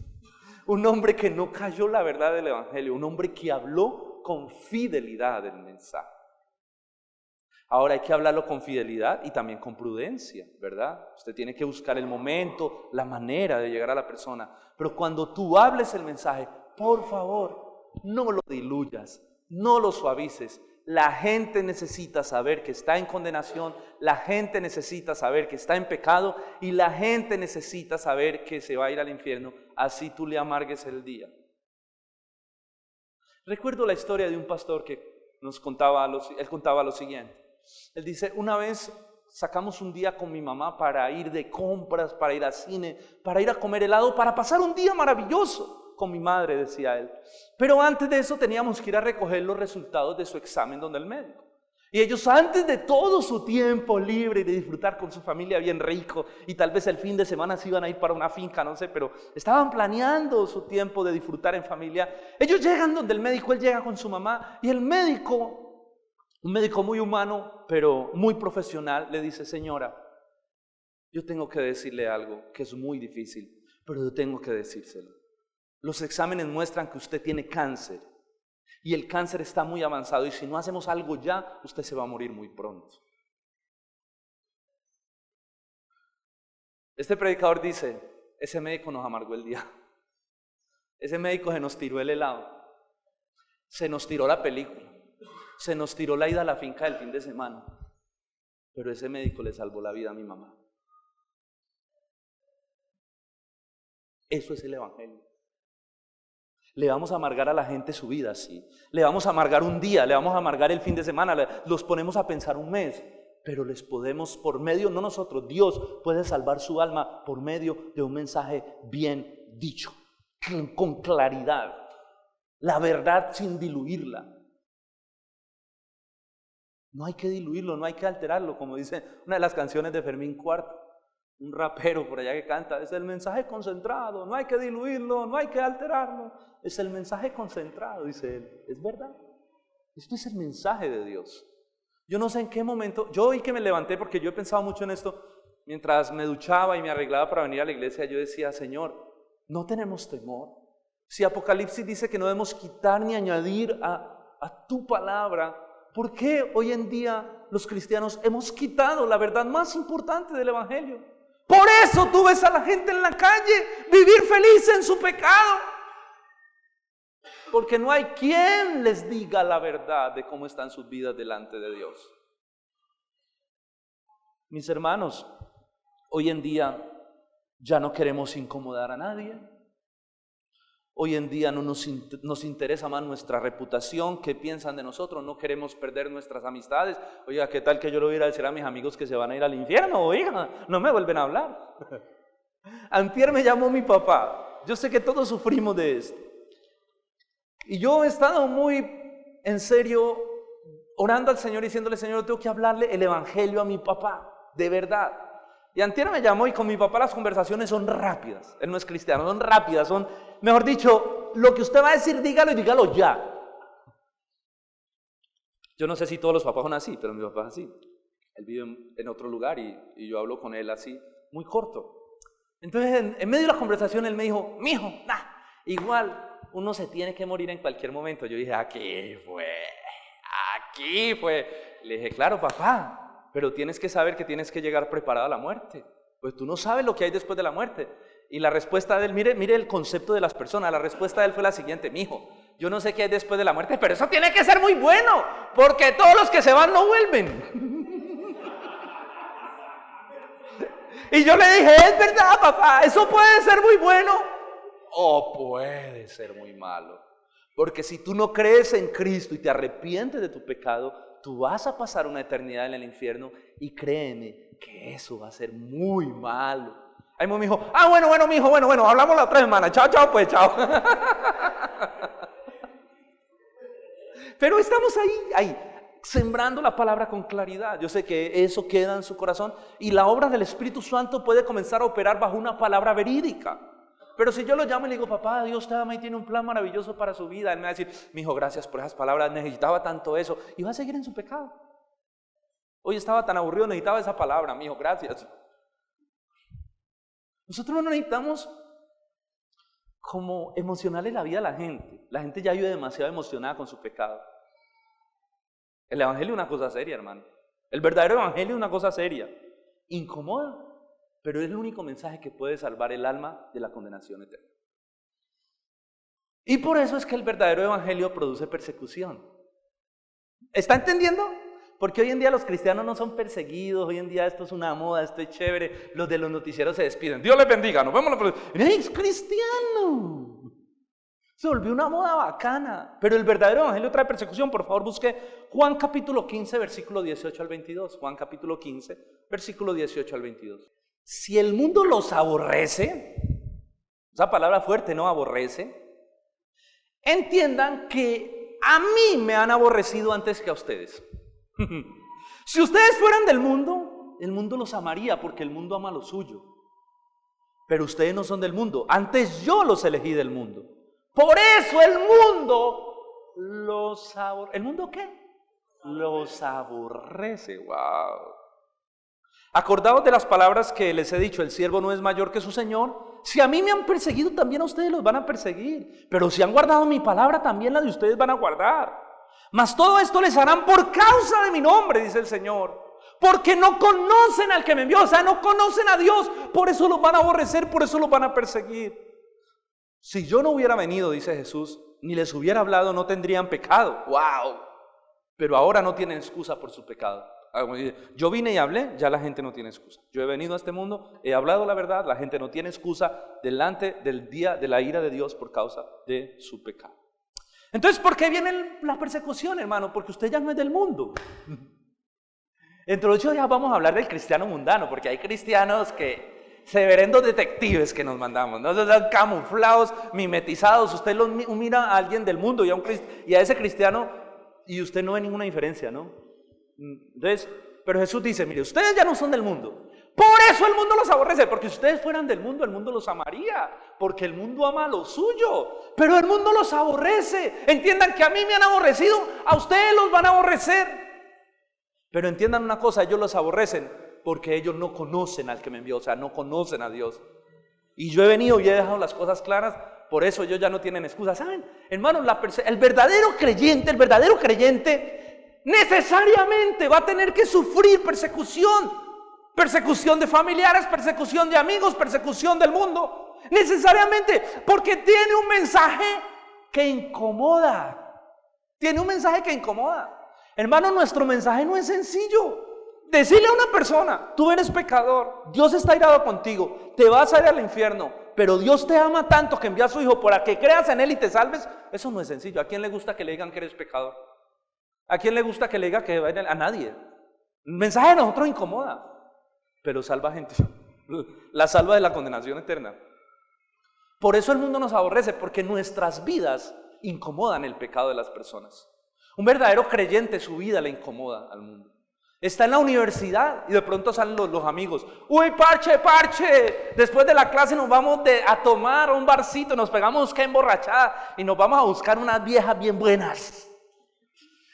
Un hombre que no cayó la verdad del evangelio, un hombre que habló con fidelidad del mensaje. Ahora hay que hablarlo con fidelidad y también con prudencia, ¿verdad? Usted tiene que buscar el momento, la manera de llegar a la persona. Pero cuando tú hables el mensaje, por favor, no lo diluyas, no lo suavices. La gente necesita saber que está en condenación, la gente necesita saber que está en pecado y la gente necesita saber que se va a ir al infierno, así tú le amargues el día. Recuerdo la historia de un pastor que él contaba lo siguiente. Él dice, una vez sacamos un día con mi mamá para ir de compras, para ir al cine, para ir a comer helado, para pasar un día maravilloso con mi madre, decía él. Pero antes de eso teníamos que ir a recoger los resultados de su examen donde el médico. Y ellos, antes de todo su tiempo libre y de disfrutar con su familia bien rico, y tal vez el fin de semana se iban a ir para una finca, no sé, pero estaban planeando su tiempo de disfrutar en familia. Ellos llegan donde el médico, él llega con su mamá, y el médico, un médico muy humano, pero muy profesional, le dice, señora, yo tengo que decirle algo que es muy difícil, pero yo tengo que decírselo. Los exámenes muestran que usted tiene cáncer. Y el cáncer está muy avanzado y si no hacemos algo ya, usted se va a morir muy pronto. Este predicador dice, ese médico nos amargó el día. Ese médico se nos tiró el helado, se nos tiró la película, se nos tiró la ida a la finca del fin de semana. Pero ese médico le salvó la vida a mi mamá. Eso es el evangelio. Le vamos a amargar a la gente su vida, sí. Le vamos a amargar un día, le vamos a amargar el fin de semana, los ponemos a pensar un mes, pero les podemos por medio, no nosotros, Dios puede salvar su alma por medio de un mensaje bien dicho, con claridad, la verdad sin diluirla. No hay que diluirlo, no hay que alterarlo, como dice una de las canciones de Fermín Cuarto. Un rapero por allá que canta, es el mensaje concentrado, no hay que diluirlo, no hay que alterarlo, es el mensaje concentrado, dice él. Es verdad, esto es el mensaje de Dios. Yo no sé en qué momento, yo hoy que me levanté, porque yo he pensado mucho en esto, mientras me duchaba y me arreglaba para venir a la iglesia, yo decía, Señor, no tenemos temor. Si Apocalipsis dice que no debemos quitar ni añadir a tu palabra, ¿por qué hoy en día los cristianos hemos quitado la verdad más importante del evangelio? Por eso tú ves a la gente en la calle vivir feliz en su pecado. Porque no hay quien les diga la verdad de cómo están sus vidas delante de Dios. Mis hermanos, hoy en día ya no queremos incomodar a nadie. Hoy en día no nos interesa más nuestra reputación, qué piensan de nosotros, no queremos perder nuestras amistades. Oiga, ¿qué tal que yo le voy a decir a mis amigos que se van a ir al infierno? Oiga, no me vuelven a hablar. Antier me llamó mi papá, yo sé que todos sufrimos de esto. Y yo he estado muy en serio orando al Señor, diciéndole, Señor, tengo que hablarle el evangelio a mi papá, de verdad. Y antier me llamó y con mi papá las conversaciones son rápidas. Él no es cristiano, son rápidas, son, mejor dicho, lo que usted va a decir, dígalo y dígalo ya. Yo no sé si todos los papás son así, pero mi papá es así. Él vive en otro lugar y yo hablo con él así, muy corto. Entonces, en medio de la conversación, él me dijo, mijo, igual, uno se tiene que morir en cualquier momento. Yo dije, aquí fue. Le dije, claro, papá. Pero tienes que saber que tienes que llegar preparado a la muerte. Pues tú no sabes lo que hay después de la muerte. Y la respuesta de él, mire el concepto de las personas. La respuesta de él fue la siguiente, mijo, yo no sé qué hay después de la muerte, pero eso tiene que ser muy bueno, porque todos los que se van no vuelven. Y yo le dije, es verdad, papá, eso puede ser muy bueno o puede ser muy malo. Porque si tú no crees en Cristo y te arrepientes de tu pecado, tú vas a pasar una eternidad en el infierno y créeme que eso va a ser muy malo. Ahí me dijo, bueno, mijo, bueno, hablamos la otra semana, chao, pues, chao. Pero estamos ahí, sembrando la palabra con claridad. Yo sé que eso queda en su corazón y la obra del Espíritu Santo puede comenzar a operar bajo una palabra verídica. Pero si yo lo llamo y le digo, papá, Dios te ama y tiene un plan maravilloso para su vida, él me va a decir, mijo, gracias por esas palabras, necesitaba tanto eso, y va a seguir en su pecado. Hoy estaba tan aburrido, necesitaba esa palabra, mijo, gracias. Nosotros no necesitamos como emocionarle la vida a la gente. La gente ya vive demasiado emocionada con su pecado. El evangelio es una cosa seria, hermano. El verdadero evangelio es una cosa seria. Incomoda, pero es el único mensaje que puede salvar el alma de la condenación eterna. Y por eso es que el verdadero evangelio produce persecución. ¿Está entendiendo? Porque hoy en día los cristianos no son perseguidos, hoy en día esto es una moda, esto es chévere, los de los noticieros se despiden. Dios les bendiga, nos vemos la próxima. ¡Es cristiano! Se volvió una moda bacana. Pero el verdadero evangelio trae persecución. Por favor, busque Juan capítulo 15, versículo 18 al 22. Juan capítulo 15, versículo 18 al 22. Si el mundo los aborrece, esa palabra fuerte, ¿no? Aborrece. Entiendan que a mí me han aborrecido antes que a ustedes. Si ustedes fueran del mundo, el mundo los amaría porque el mundo ama lo suyo. Pero ustedes no son del mundo. Antes yo los elegí del mundo. Por eso el mundo los aborrece. ¿El mundo qué? Los aborrece. Wow. Acordaos de las palabras que les he dicho: el siervo no es mayor que su señor. Si a mí me han perseguido, también a ustedes los van a perseguir. Pero si han guardado mi palabra, también la de ustedes van a guardar. Mas todo esto les harán por causa de mi nombre, dice el Señor. Porque no conocen al que me envió, o sea, no conocen a Dios. Por eso los van a aborrecer, por eso los van a perseguir. Si yo no hubiera venido, dice Jesús, ni les hubiera hablado, no tendrían pecado. ¡Wow! Pero ahora no tienen excusa por su pecado. Yo vine y hablé, ya la gente no tiene excusa. Yo he venido a este mundo, he hablado la verdad, la gente no tiene excusa delante del día de la ira de Dios por causa de su pecado. Entonces, ¿por qué viene la persecución, hermano? Porque usted ya no es del mundo. Dentro de 8 días vamos a hablar del cristiano mundano, porque hay cristianos que severendos detectives que nos mandamos, ¿no? Están camuflados, mimetizados. Usted mira a alguien del mundo y a ese cristiano y usted no ve ninguna diferencia, ¿no? Entonces, pero Jesús dice: mire, ustedes ya no son del mundo. Por eso el mundo los aborrece, porque si ustedes fueran del mundo, el mundo los amaría, porque el mundo ama lo suyo, pero el mundo los aborrece. Entiendan que a mí me han aborrecido, a ustedes los van a aborrecer. Pero entiendan una cosa: ellos los aborrecen porque ellos no conocen al que me envió, o sea, no conocen a Dios. Y yo he venido y he dejado las cosas claras, por eso ellos ya no tienen excusa. ¿Saben, hermanos? El verdadero creyente necesariamente va a tener que sufrir persecución. Persecución de familiares, persecución de amigos, persecución del mundo. Necesariamente, porque tiene un mensaje que incomoda. Tiene un mensaje que incomoda. Hermano, nuestro mensaje no es sencillo. Decirle a una persona: tú eres pecador, Dios está irado contigo, te vas a ir al infierno, pero Dios te ama tanto que envía a su hijo para que creas en él y te salves. Eso no es sencillo. ¿A quién le gusta que le digan que eres pecador? ¿A quién le gusta que le diga que vaya? A nadie. El mensaje de nosotros incomoda, pero salva gente. La salva de la condenación eterna. Por eso el mundo nos aborrece, porque nuestras vidas incomodan el pecado de las personas. Un verdadero creyente, su vida le incomoda al mundo. Está en la universidad y de pronto salen los amigos: uy, parche, después de la clase nos vamos a tomar a un barcito, nos pegamos que emborrachada y nos vamos a buscar unas viejas bien buenas.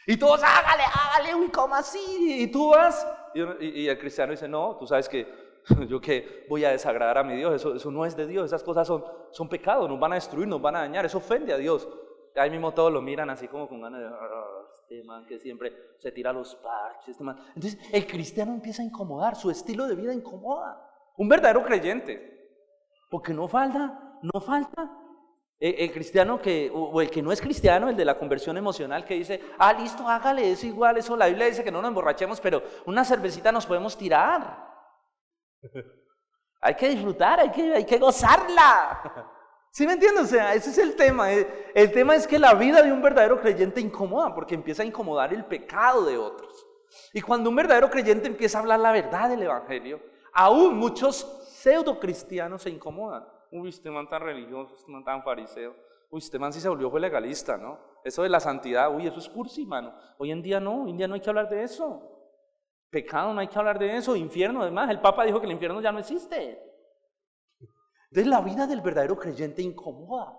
Y todos: hágale, uy, ¿cómo así? Y tú vas, y el cristiano dice: no, tú sabes que yo que voy a desagradar a mi Dios, eso no es de Dios, esas cosas son pecados, nos van a destruir, nos van a dañar, eso ofende a Dios. Ahí mismo todos lo miran así como con ganas de: este man que siempre se tira los parches, este man. Entonces el cristiano empieza a incomodar, su estilo de vida incomoda. Un verdadero creyente, porque no falta. El cristiano o el que no es cristiano, el de la conversión emocional, que dice: listo, hágale, es igual, eso la Biblia dice que no nos emborrachemos, pero una cervecita nos podemos tirar. Hay que disfrutar, hay que gozarla. ¿Sí me entiendes? O sea, ese es el tema. El tema es que la vida de un verdadero creyente incomoda, porque empieza a incomodar el pecado de otros. Y cuando un verdadero creyente empieza a hablar la verdad del evangelio, aún muchos pseudo cristianos se incomodan. Uy, este man tan religioso, este man tan fariseo. Uy, este man sí se volvió legalista, ¿no? Eso de la santidad, uy, eso es cursi, mano. Hoy en día no hay que hablar de eso. Pecado, no hay que hablar de eso. Infierno, además, el Papa dijo que el infierno ya no existe. Entonces la vida del verdadero creyente incomoda.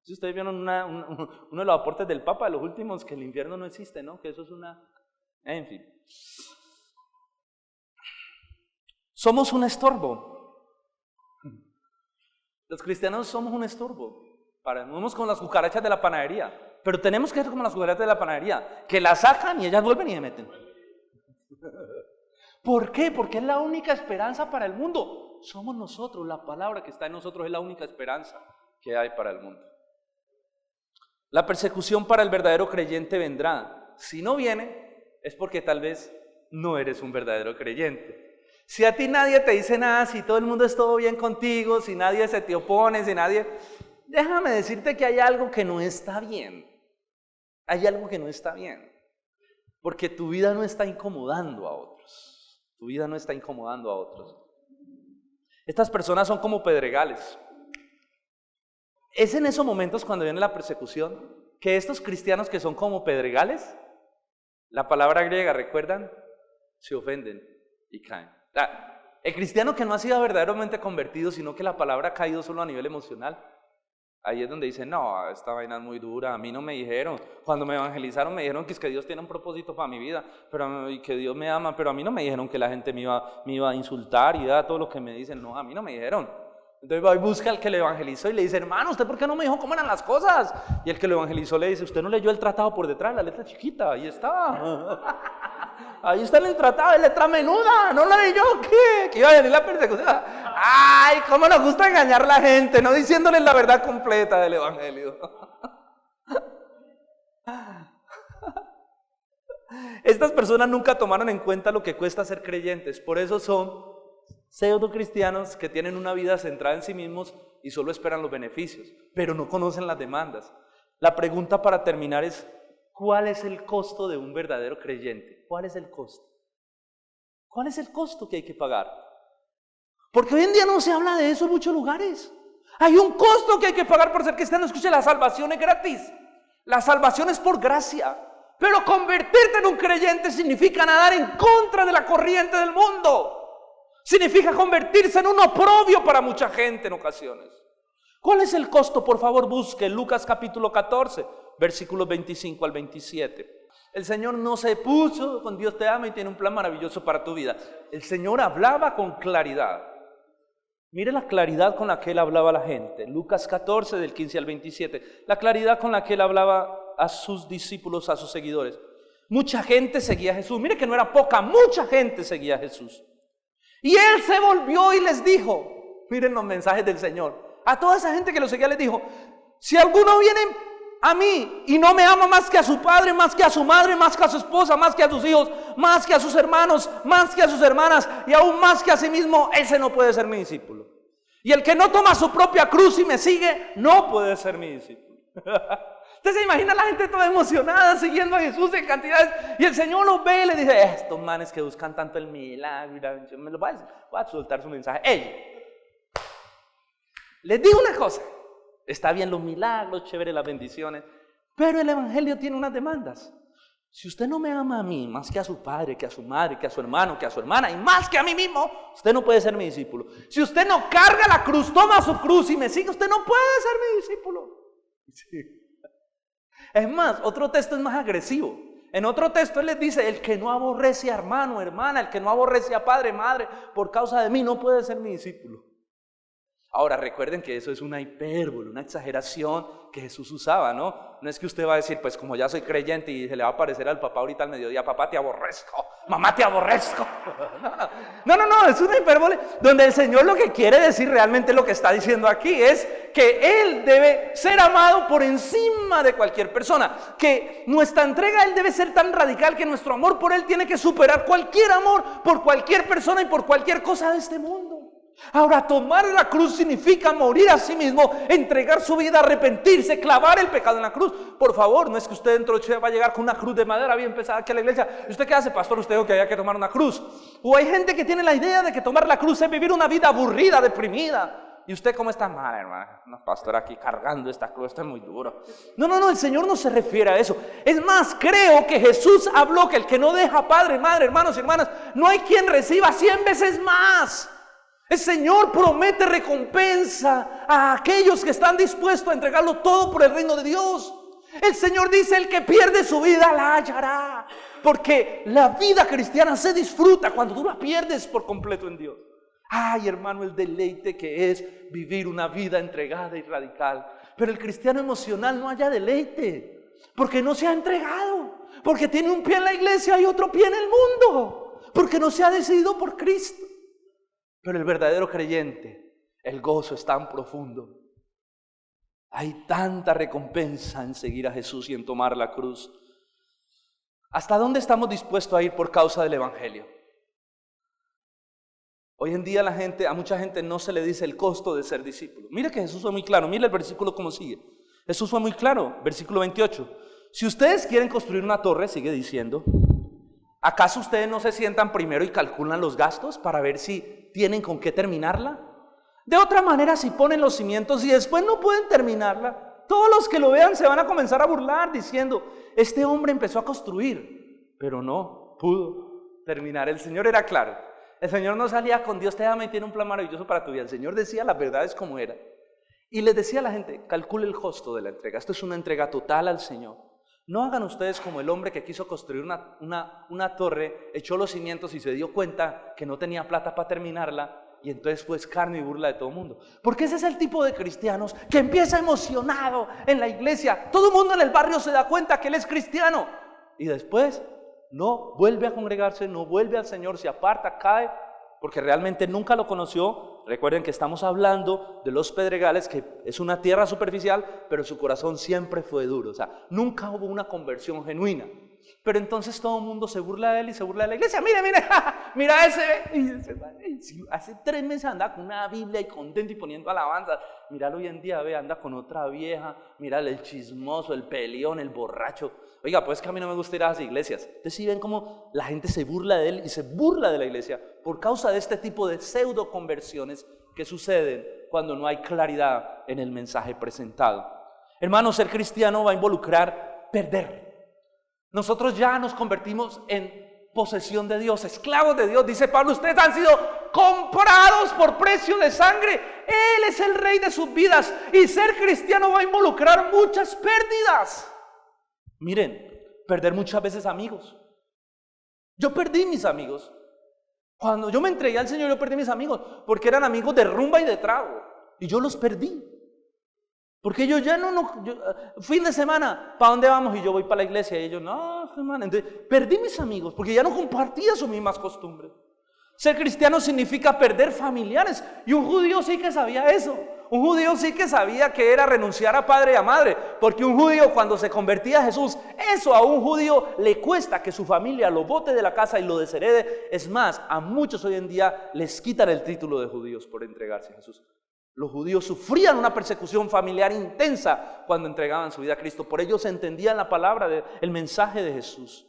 Si ustedes vieron uno de los aportes del Papa de los últimos, que el infierno no existe, ¿no? Que eso es en fin. Somos un estorbo. Los cristianos somos un estorbo. Somos como las cucarachas de la panadería. Pero tenemos que ser como las cucarachas de la panadería, que las sacan y ellas vuelven y se meten. ¿Por qué? Porque es la única esperanza para el mundo. Somos nosotros, la palabra que está en nosotros es la única esperanza que hay para el mundo. La persecución para el verdadero creyente vendrá. Si no viene, es porque tal vez no eres un verdadero creyente. Si a ti nadie te dice nada, si todo el mundo es todo bien contigo, si nadie se te opone, si nadie... déjame decirte que hay algo que no está bien. Hay algo que no está bien. Porque tu vida no está incomodando a otros. Tu vida no está incomodando a otros. Estas personas son como pedregales. Es en esos momentos cuando viene la persecución que estos cristianos que son como pedregales, la palabra griega, ¿recuerdan? Se ofenden y caen. El cristiano que no ha sido verdaderamente convertido, sino que la palabra ha caído solo a nivel emocional, ahí es donde dice, no, esta vaina es muy dura, a mí no me dijeron, cuando me evangelizaron me dijeron que es que Dios tiene un propósito para mi vida, y que Dios me ama, pero a mí no me dijeron que la gente me iba a insultar y da todo lo que me dicen, no, a mí no me dijeron. Entonces va y busca al que le evangelizó y le dice, hermano, ¿usted por qué no me dijo cómo eran las cosas? Y el que lo evangelizó le dice, usted no leyó el tratado por detrás, la letra chiquita, ahí está. Ahí está en el tratado, es letra menuda, ¿no la leyó? ¿Qué? Que iba a venir la persecución. Ay, cómo nos gusta engañar a la gente, no diciéndoles la verdad completa del evangelio. Estas personas nunca tomaron en cuenta lo que cuesta ser creyentes, por eso son pseudo cristianos que tienen una vida centrada en sí mismos y solo esperan los beneficios, pero no conocen las demandas. La pregunta para terminar es, ¿cuál es el costo de un verdadero creyente? ¿Cuál es el costo? ¿Cuál es el costo que hay que pagar? Porque hoy en día no se habla de eso en muchos lugares. Hay un costo que hay que pagar por ser cristiano. Escuche, la salvación es gratis. La salvación es por gracia. Pero convertirte en un creyente significa nadar en contra de la corriente del mundo. Significa convertirse en un oprobio para mucha gente en ocasiones. ¿Cuál es el costo? Por favor, busque Lucas capítulo 14, versículos 25 al 27. El Señor no se puso con Dios te ama y tiene un plan maravilloso para tu vida. El Señor hablaba con claridad. Mire la claridad con la que Él hablaba a la gente. Lucas 14, del 15 al 27. La claridad con la que Él hablaba a sus discípulos, a sus seguidores. Mucha gente seguía a Jesús. Mire que no era poca, mucha gente seguía a Jesús. Y Él se volvió y les dijo, miren los mensajes del Señor, a toda esa gente que lo seguía les dijo, si alguno viene a mí y no me ama más que a su padre, más que a su madre, más que a su esposa, más que a sus hijos, más que a sus hermanos, más que a sus hermanas y aún más que a sí mismo, ese no puede ser mi discípulo. Y el que no toma su propia cruz y me sigue, no puede ser mi discípulo. Usted se imagina a la gente toda emocionada siguiendo a Jesús en cantidades y el Señor los ve y le dice, estos manes que buscan tanto el milagro, me lo voy a soltar su mensaje. Ey, les digo una cosa, está bien los milagros, chévere las bendiciones, pero el evangelio tiene unas demandas. Si usted no me ama a mí más que a su padre, que a su madre, que a su hermano, que a su hermana y más que a mí mismo, usted no puede ser mi discípulo. Si usted no carga la cruz, toma su cruz y me sigue, usted no puede ser mi discípulo. Sí. Es más, otro texto es más agresivo. En otro texto Él les dice, el que no aborrece a hermano, hermana, el que no aborrece a padre, madre, por causa de mí no puede ser mi discípulo. Ahora recuerden que eso es una hipérbole, una exageración que Jesús usaba, ¿no? No es que usted va a decir, pues como ya soy creyente y se le va a aparecer al papá ahorita al mediodía, papá te aborrezco, mamá te aborrezco. No, es una hipérbole donde el Señor lo que quiere decir realmente lo que está diciendo aquí es que Él debe ser amado por encima de cualquier persona, que nuestra entrega a Él debe ser tan radical que nuestro amor por Él tiene que superar cualquier amor por cualquier persona y por cualquier cosa de este mundo. Ahora, tomar la cruz significa morir a sí mismo, entregar su vida, arrepentirse, clavar el pecado en la cruz. Por favor, no es que usted dentro de 8 días va a llegar con una cruz de madera bien pesada aquí a la iglesia. ¿Y usted qué hace, pastor? Usted dijo que había que tomar una cruz. O hay gente que tiene la idea de que tomar la cruz es vivir una vida aburrida, deprimida. ¿Y usted cómo está mal, hermana? No, pastor, aquí cargando esta cruz, esto es muy duro. No, el Señor no se refiere a eso. Es más, creo que Jesús habló que el que no deja padre, madre, hermanos y hermanas, no hay quien reciba 100 veces más. El Señor promete recompensa a aquellos que están dispuestos a entregarlo todo por el reino de Dios. El Señor dice, el que pierde su vida la hallará. Porque la vida cristiana se disfruta cuando tú la pierdes por completo en Dios. Ay, hermano, el deleite que es vivir una vida entregada y radical. Pero el cristiano emocional no halla deleite, porque no se ha entregado, porque tiene un pie en la iglesia y otro pie en el mundo, porque no se ha decidido por Cristo. Pero el verdadero creyente, el gozo es tan profundo. Hay tanta recompensa en seguir a Jesús y en tomar la cruz. ¿Hasta dónde estamos dispuestos a ir por causa del evangelio? Hoy en día a mucha gente no se le dice el costo de ser discípulo. Mire que Jesús fue muy claro, mire el versículo cómo sigue. Jesús fue muy claro, versículo 28. Si ustedes quieren construir una torre, sigue diciendo, ¿acaso ustedes no se sientan primero y calculan los gastos para ver si tienen con qué terminarla? De otra manera, si ponen los cimientos y después no pueden terminarla, todos los que lo vean se van a comenzar a burlar diciendo, este hombre empezó a construir, pero no pudo terminar. El Señor era claro. El Señor no salía con Dios, te tiene un plan maravilloso para tu vida. El Señor decía las verdades como era. Y les decía a la gente, calcule el costo de la entrega. Esto es una entrega total al Señor. No hagan ustedes como el hombre que quiso construir una torre, echó los cimientos y se dio cuenta que no tenía plata para terminarla. Y entonces fue escarnio y burla de todo el mundo. Porque ese es el tipo de cristianos que empieza emocionado en la iglesia. Todo el mundo en el barrio se da cuenta que él es cristiano. Y después no vuelve a congregarse, no vuelve al Señor, se aparta, cae, porque realmente nunca lo conoció. Recuerden que estamos hablando de los Pedregales, que es una tierra superficial, pero su corazón siempre fue duro. O sea, nunca hubo una conversión genuina. Pero entonces todo el mundo se burla de él y se burla de la iglesia. Mire, mira ese. Hace 3 meses anda con una Biblia y contento y poniendo alabanzas. Míralo hoy en día, anda con otra vieja. Mírale el chismoso, el peleón, el borracho. Oiga, pues que a mí no me gusta ir a las iglesias. Ustedes sí ven cómo la gente se burla de él y se burla de la iglesia por causa de este tipo de pseudo conversiones que suceden cuando no hay claridad en el mensaje presentado. Hermano, ser cristiano va a involucrar perder. Nosotros ya nos convertimos en posesión de Dios, esclavos de Dios. Dice Pablo, ustedes han sido comprados por precio de sangre. Él es el rey de sus vidas. Y ser cristiano va a involucrar muchas pérdidas. Miren, perder muchas veces amigos. Yo perdí mis amigos. Cuando yo me entregué al Señor, yo perdí mis amigos. Porque eran amigos de rumba y de trago. Y yo los perdí. Porque yo ya fin de semana, ¿para dónde vamos? Y yo voy para la iglesia y ellos, no, hermano. Entonces, perdí mis amigos porque ya no compartía sus mismas costumbres. Ser cristiano significa perder familiares. Y un judío sí que sabía eso. Un judío sí que sabía que era renunciar a padre y a madre. Porque un judío cuando se convertía a Jesús, eso a un judío le cuesta que su familia lo bote de la casa y lo desherede. Es más, a muchos hoy en día les quitan el título de judíos por entregarse a Jesús. Los judíos sufrían una persecución familiar intensa cuando entregaban su vida a Cristo. Por ello se entendían la palabra, el mensaje de Jesús.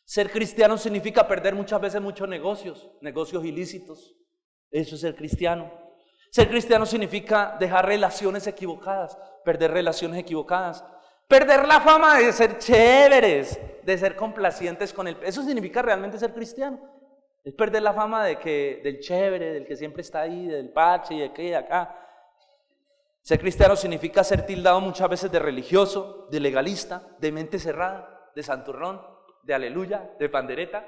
Ser cristiano significa perder muchas veces muchos negocios ilícitos. Eso es ser cristiano. Ser cristiano significa dejar relaciones equivocadas, perder relaciones equivocadas. Perder la fama de ser chéveres, de ser complacientes con eso significa realmente ser cristiano. Es perder la fama del chévere, del que siempre está ahí, del parche y de aquí y de acá. Ser cristiano significa ser tildado muchas veces de religioso, de legalista, de mente cerrada, de santurrón, de aleluya, de pandereta.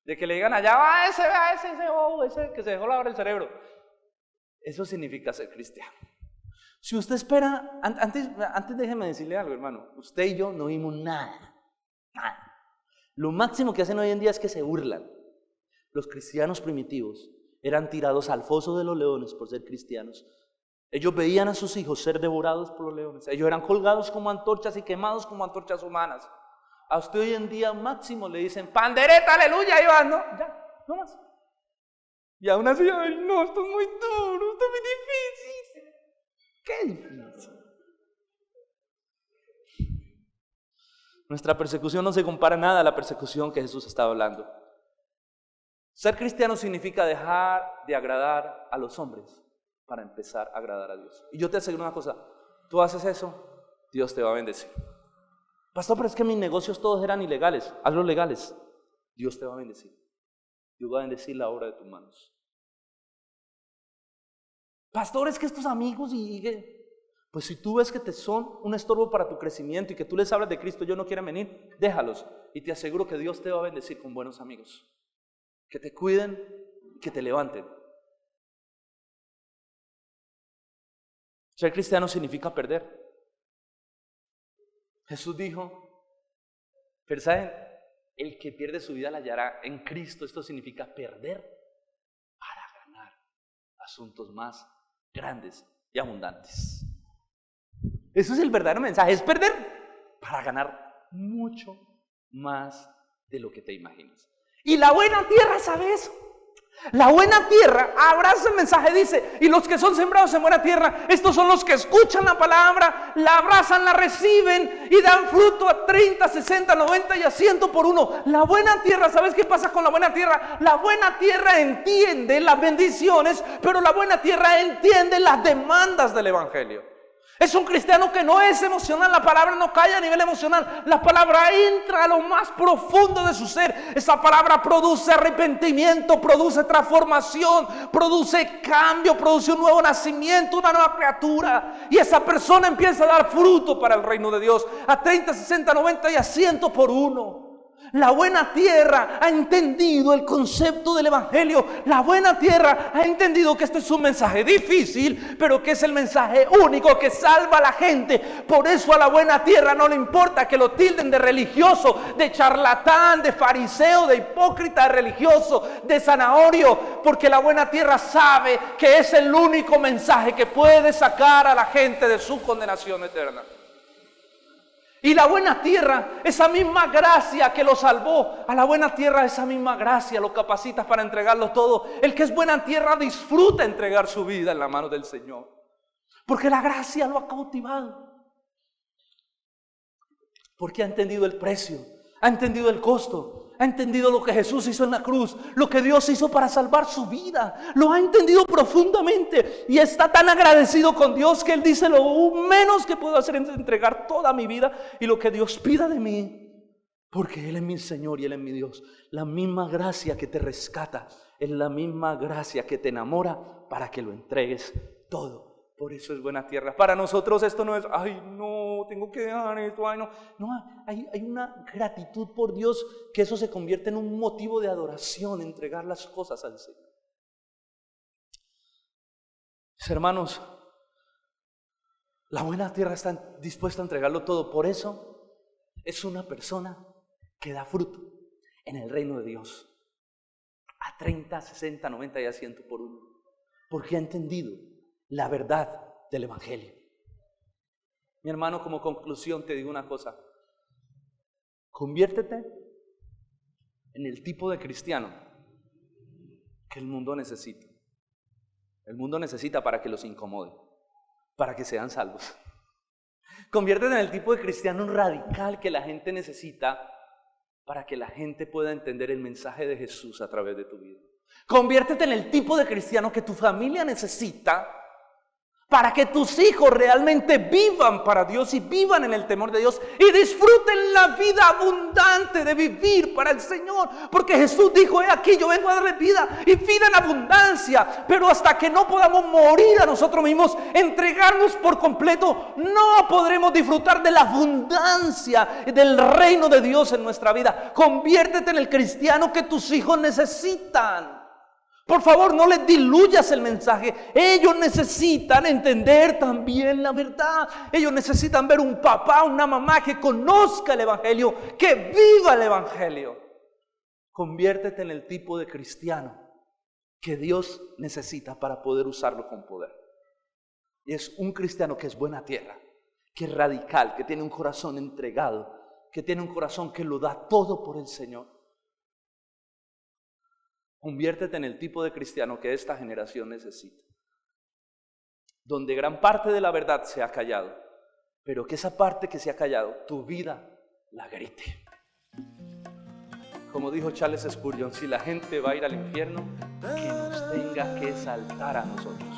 De que le digan allá, va ese bobo, ese que se dejó lavar el cerebro. Eso significa ser cristiano. Si usted espera, antes déjeme decirle algo, hermano. Usted y yo no vimos nada. Lo máximo que hacen hoy en día es que se burlan. Los cristianos primitivos eran tirados al foso de los leones por ser cristianos. Ellos veían a sus hijos ser devorados por los leones. Ellos eran colgados como antorchas y quemados como antorchas humanas. A usted hoy en día máximo le dicen, pandereta, aleluya, Iván, ¿no? Ya, no más. Y aún así, ay, no, esto es muy duro, esto es muy difícil. ¿Qué difícil? Nuestra persecución no se compara nada a la persecución que Jesús estaba hablando. Ser cristiano significa dejar de agradar a los hombres para empezar a agradar a Dios. Y yo te aseguro una cosa, tú haces eso, Dios te va a bendecir. Pastor, pero es que mis negocios todos eran ilegales, hazlos legales, Dios te va a bendecir. Dios va a bendecir la obra de tus manos. Pastor, es que estos amigos pues si tú ves que te son un estorbo para tu crecimiento y que tú les hablas de Cristo, ellos no quieren venir, déjalos. Y te aseguro que Dios te va a bendecir con buenos amigos. Que te cuiden, que te levanten. Ser cristiano significa perder. Jesús dijo, pero ¿saben? El que pierde su vida la hallará en Cristo. Esto significa perder para ganar asuntos más grandes y abundantes. Eso es el verdadero mensaje, es perder para ganar mucho más de lo que te imaginas. Y la buena tierra sabe eso. La buena tierra abraza el mensaje, dice, y los que son sembrados en buena tierra, estos son los que escuchan la palabra, la abrazan, la reciben y dan fruto a 30, 60, 90 y a 100 por uno. La buena tierra, ¿sabes qué pasa con la buena tierra? La buena tierra entiende las bendiciones, pero la buena tierra entiende las demandas del evangelio. Es un cristiano que no es emocional, la palabra no cae a nivel emocional, la palabra entra a lo más profundo de su ser. Esa palabra produce arrepentimiento, produce transformación, produce cambio, produce un nuevo nacimiento, una nueva criatura. Y esa persona empieza a dar fruto para el reino de Dios, a 30, 60, 90 y a 100 por uno. La buena tierra ha entendido el concepto del evangelio. La buena tierra ha entendido que este es un mensaje difícil, pero que es el mensaje único que salva a la gente. Por eso a la buena tierra no le importa que lo tilden de religioso, de charlatán, de fariseo, de hipócrita, de religioso, de zanahorio, porque la buena tierra sabe que es el único mensaje que puede sacar a la gente de su condenación eterna. Y la buena tierra, esa misma gracia que lo salvó, a la buena tierra esa misma gracia lo capacita para entregarlo todo. El que es buena tierra disfruta entregar su vida en la mano del Señor, porque la gracia lo ha cautivado, porque ha entendido el precio, ha entendido el costo, ha entendido lo que Jesús hizo en la cruz, lo que Dios hizo para salvar su vida. Lo ha entendido profundamente y está tan agradecido con Dios que Él dice: lo menos que puedo hacer es entregar toda mi vida y lo que Dios pida de mí, porque Él es mi Señor y Él es mi Dios. La misma gracia que te rescata es la misma gracia que te enamora para que lo entregues todo. Por eso es buena tierra. Para nosotros esto no es, ay no, tengo que dejar esto, ay no. No, hay una gratitud por Dios que eso se convierte en un motivo de adoración, entregar las cosas al Señor. Mis hermanos, la buena tierra está dispuesta a entregarlo todo. Por eso es una persona que da fruto en el reino de Dios. A 30, 60, 90 y a 100 por uno. Porque ha entendido la verdad del evangelio. Mi hermano, como conclusión te digo una cosa: conviértete en el tipo de cristiano que el mundo necesita. El mundo necesita para que los incomode, para que sean salvos. Conviértete en el tipo de cristiano radical que la gente necesita para que la gente pueda entender el mensaje de Jesús a través de tu vida. Conviértete en el tipo de cristiano que tu familia necesita para que tus hijos realmente vivan para Dios y vivan en el temor de Dios y disfruten la vida abundante de vivir para el Señor. Porque Jesús dijo: he aquí, yo vengo a darles vida y vida en abundancia. Pero hasta que no podamos morir a nosotros mismos, entregarnos por completo, no podremos disfrutar de la abundancia del reino de Dios en nuestra vida. Conviértete en el cristiano que tus hijos necesitan. Por favor, no les diluyas el mensaje. Ellos necesitan entender también la verdad. Ellos necesitan ver un papá, una mamá que conozca el evangelio, que viva el evangelio. Conviértete en el tipo de cristiano que Dios necesita para poder usarlo con poder. Y es un cristiano que es buena tierra, que es radical, que tiene un corazón entregado, que tiene un corazón que lo da todo por el Señor. Conviértete en el tipo de cristiano que esta generación necesita, donde gran parte de la verdad se ha callado, pero que esa parte que se ha callado, tu vida la grite. Como dijo Charles Spurgeon: si la gente va a ir al infierno, que nos tenga que saltar a nosotros.